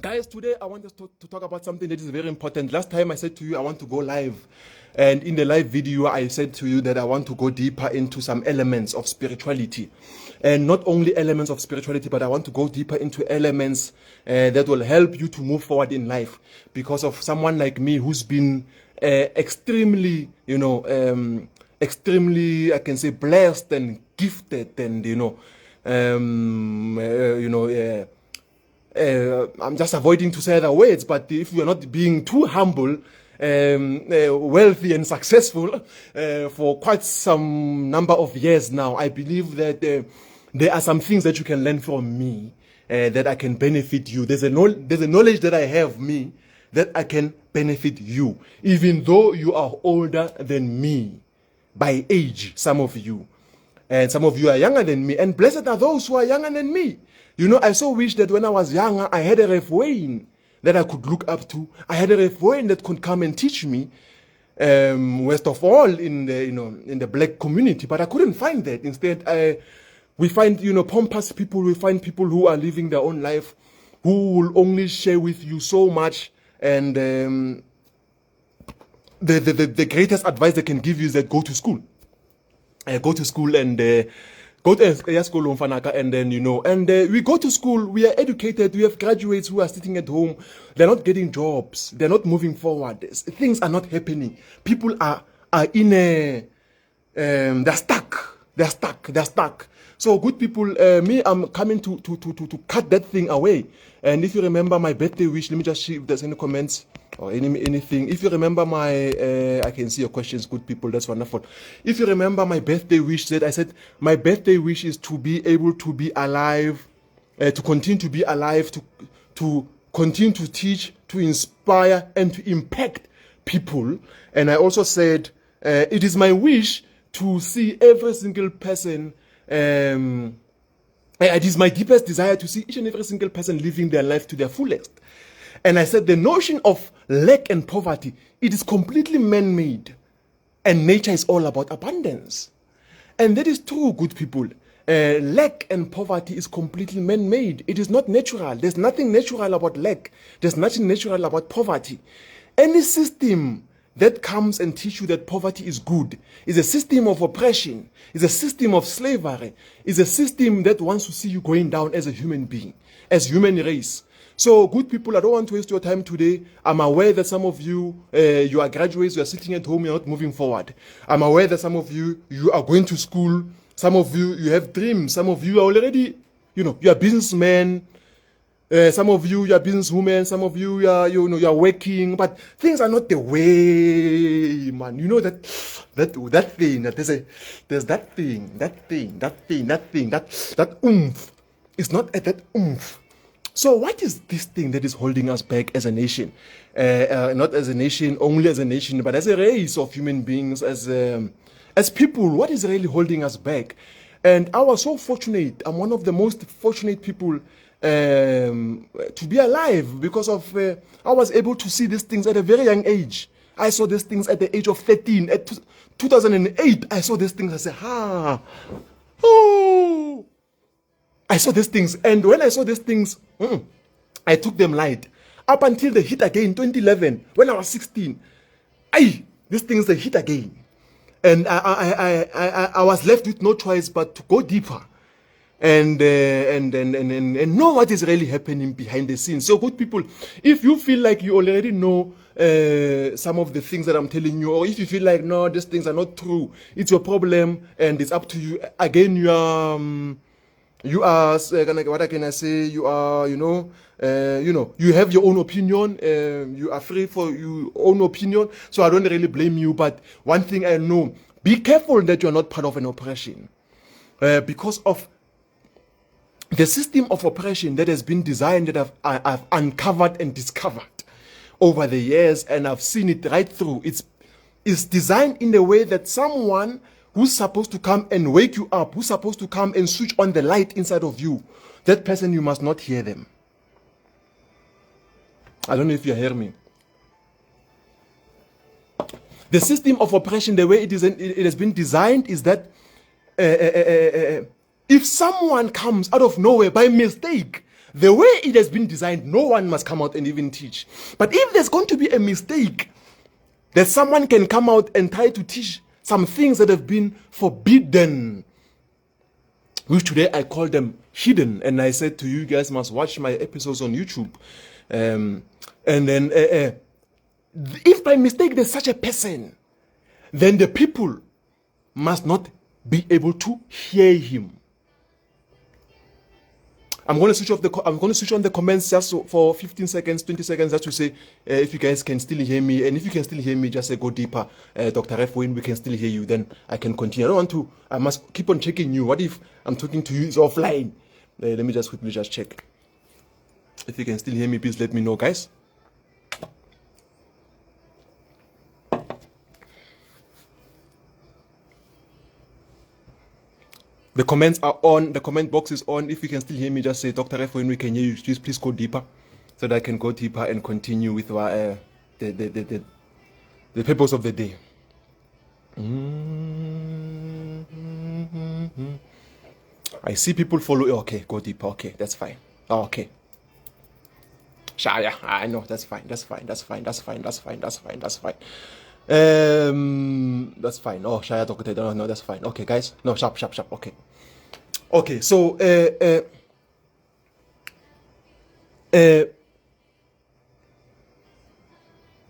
Guys, today I want us to talk about something that is very important. Last time I said to you I want to go live. And in the live video, I said to you that I want to go deeper into some elements of spirituality. And not only elements of spirituality, but I want to go deeper into elements that will help you to move forward in life. Because of someone like me who's been extremely, extremely, I can say, blessed and gifted and, I'm just avoiding to say other words, but if we are not being too humble, wealthy and successful for quite some number of years now, I believe that there are some things that you can learn from me that I can benefit you. There's a knowledge that I have me that I can benefit you, even though you are older than me by age, some of you. And some of you are younger than me. And blessed are those who are younger than me. I so wish that when I was younger, I had a referee that I could look up to. I had a referee that could come and teach me, worst of all in the black community. But I couldn't find that. Instead, we find, pompous people. We find people who are living their own life, who will only share with you so much. And the greatest advice they can give you is that go to school. Go to school and go to school, and then, and we go to school, we are educated, we have graduates who are sitting at home, they're not getting jobs, they're not moving forward, things are not happening, people are in they're stuck. So good people, me, I'm coming to cut that thing away. And if you remember my birthday wish, let me just see if there's any comments or anything. If you remember my, I can see your questions, good people, that's wonderful. If you remember my birthday wish, I said my birthday wish is to be able to be alive, to continue to be alive, to continue to teach, to inspire, and to impact people. And I also said it is my wish to see every single person, it is my deepest desire to see each and every single person living their life to their fullest. And I said the notion of lack and poverty, it is completely man-made. And nature is all about abundance. And that is true, good people. Lack and poverty is completely man-made. It is not natural. There's nothing natural about lack. There's nothing natural about poverty. Any system that comes and teach you that poverty is good is a system of oppression, is a system of slavery, is a system that wants to see you going down as a human being, as human race. So good people, I don't want to waste your time today. I'm aware that some of you, you are graduates, you are sitting at home, you're not moving forward. I'm aware that some of you, you are going to school. Some of you, you have dreams. Some of you are already, you are businessmen. Some of you are businesswomen, some of you are, you are working, but things are not the way, man. You know that thing, there's that oomph. It's not at that oomph. So what is this thing that is holding us back as a nation? Not as a nation, only as a nation, but as a race of human beings, as people, what is really holding us back? And I was so fortunate. I'm one of the most fortunate people to be alive because of I was able to see these things at a very young age. I saw these things at the age of 13. At 2008, I saw these things. I said, I saw these things. And when I saw these things, I took them light. Up until they hit again, 2011, when I was 16. These things, they hit again. And I was left with no choice but to go deeper. And know what is really happening behind the scenes. So good people, if you feel like you already know some of the things that I'm telling you, or if you feel like, no, these things are not true, it's your problem and it's up to you. Again, you are, what can I say? You are, you have your own opinion. You are free for your own opinion. So I don't really blame you. But one thing I know, be careful that you're not part of an oppression. Because of the system of oppression that has been designed, that I've uncovered and discovered over the years, and I've seen it right through. It's designed in a way that someone who's supposed to come and wake you up, who's supposed to come and switch on the light inside of you, that person, you must not hear them. I don't know if you hear me. The system of oppression, the way it has been designed, is that if someone comes out of nowhere by mistake, The way it has been designed, no one must come out and even teach. But if there's going to be a mistake, that someone can come out and try to teach some things that have been forbidden, which today I call them hidden. And I said to you guys must watch my episodes on YouTube. And then if by mistake there's such a person, then the people must not be able to hear him. I'm going to switch on the comments just for 15 seconds, 20 seconds, just to say if you guys can still hear me. And if you can still hear me, just say go deeper. Dr. Ref, when we can still hear you, then I can continue. I must keep on checking you. What if I'm talking to you, it's offline? Let me just quickly just check. If you can still hear me, please let me know, guys. The comments are on. The comment box is on. If you can still hear me, just say, Dr. Ref, when we can hear you, please go deeper, so that I can go deeper and continue with the purpose of the day. I see people follow. Okay, go deeper. Okay, that's fine. Okay. Yeah, I know. That's fine. That's fine. That's fine. That's fine. That's fine. That's fine. That's fine. That's fine. Oh, Shaya Doctor. No, that's fine. Okay, guys. No, sharp. Okay. Okay, so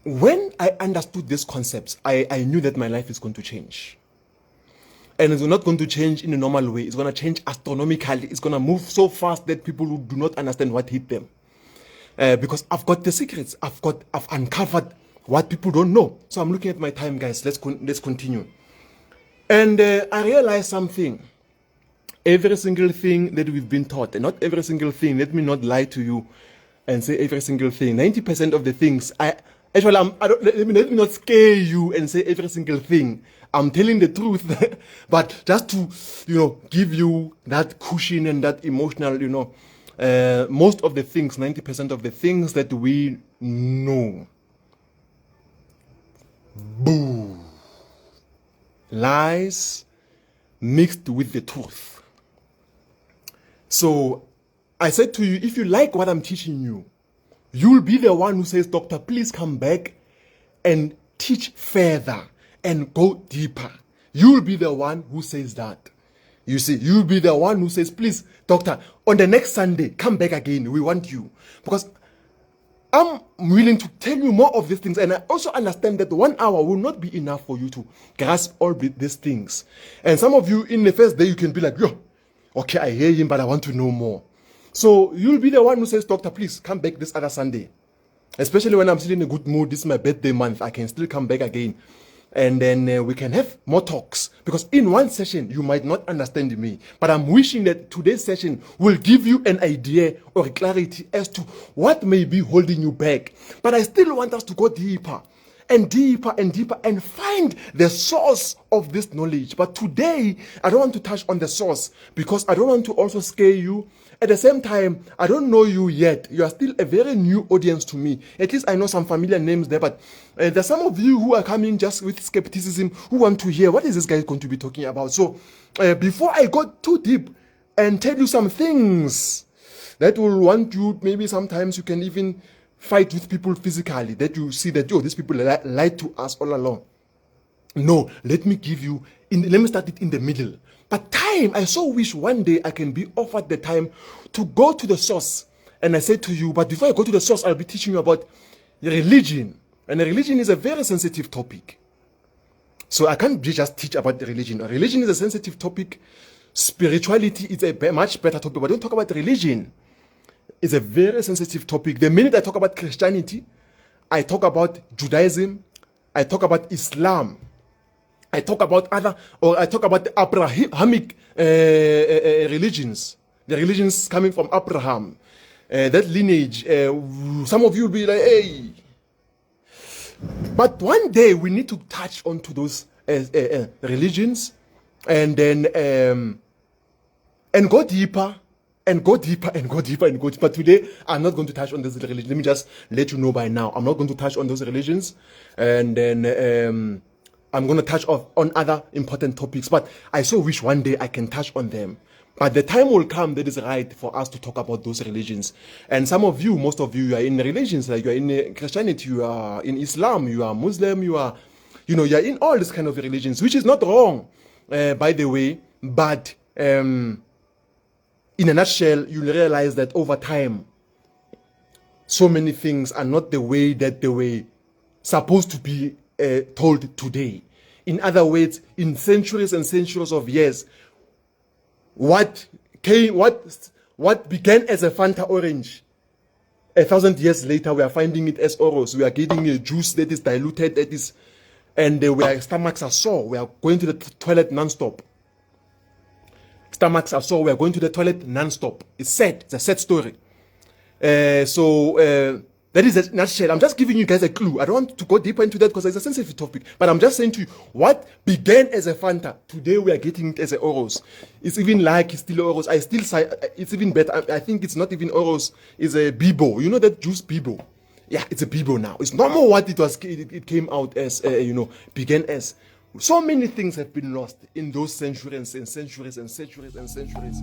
when I understood these concepts, I knew that my life is going to change. And it's not going to change in a normal way. It's going to change astronomically. It's going to move so fast that people who do not understand what hit them. Because I've got the secrets. I've uncovered what people don't know. So I'm looking at my time, guys. Let's continue. And I realized something. Every single thing that we've been taught, and not every single thing, let me not lie to you and say every single thing. 90% of the things, let me not scare you and say every single thing. I'm telling the truth, but just to, give you that cushion and that emotional, most of the things, 90% of the things that we know, boo, lies mixed with the truth. So I said to you, if you like what I'm teaching you, you'll be the one who says, Doctor, please come back and teach further and go deeper. You'll be the one who says that. You see, you'll be the one who says, please, Doctor, on the next Sunday, come back again. We want you. Because I'm willing to tell you more of these things. And I also understand that 1 hour will not be enough for you to grasp all these things. And some of you, in the first day, you can be like, yo, okay, I hear him, but I want to know more. So you'll be the one who says, Doctor, please come back this other Sunday. Especially when I'm still in a good mood. This is my birthday month. I can still come back again. And then we can have more talks. Because in one session, you might not understand me. But I'm wishing that today's session will give you an idea or clarity as to what may be holding you back. But I still want us to go deeper and deeper and deeper and find the source of this knowledge. But today, I don't want to touch on the source because I don't want to also scare you. At the same time, I don't know you yet. You are still a very new audience to me. At least I know some familiar names there, but there's some of you who are coming just with skepticism, who want to hear, what is this guy going to be talking about? So before I go too deep and tell you some things that will want you, maybe sometimes you can even fight with people physically, that you see that, these people lied to us all along. No, let me start it in the middle. But time, I so wish one day I can be offered the time to go to the source. And I said to you, but before I go to the source, I'll be teaching you about religion. And religion is a very sensitive topic. So I can't just teach about the religion. Religion is a sensitive topic. Spirituality is a much better topic. But don't talk about religion. It's a very sensitive topic. The minute I talk about Christianity, I talk about Judaism, I talk about Islam, I talk about the Abrahamic religions, the religions coming from Abraham, that lineage. Some of you will be like, hey. But one day we need to touch onto those religions and then and go deeper. And go deeper and go deeper and go deeper. But today, I'm not going to touch on those religions. Let me just let you know by now. I'm not going to touch on those religions. And then I'm going to touch on other important topics. But I so wish one day I can touch on them. But the time will come that is right for us to talk about those religions. And some of you, most of you are in religions, like you are in Christianity, you are in Islam, you are Muslim, you are in all these kind of religions, which is not wrong, by the way. But in a nutshell, you'll realize that over time, so many things are not the way that they were supposed to be told today. In other words, in centuries and centuries of years, what began as a Fanta orange, 1,000 years later, we are finding it as Oros. We are getting a juice that is diluted, and our stomachs are sore. We are going to the toilet non-stop. Stomachs are sore. We are going to the toilet non-stop. It's sad. It's a sad story. That is a nutshell. I'm just giving you guys a clue. I don't want to go deeper into that because it's a sensitive topic. But I'm just saying to you, what began as a Fanta, today we are getting it as a Oros. It's even like it's still Oros. It's even better. I think it's not even Oros. It's a Bibo. You know that juice Bibo? Yeah, it's a Bibo now. It's no more what it was. It came out as, began as. So many things have been lost in those centuries and centuries and centuries and centuries.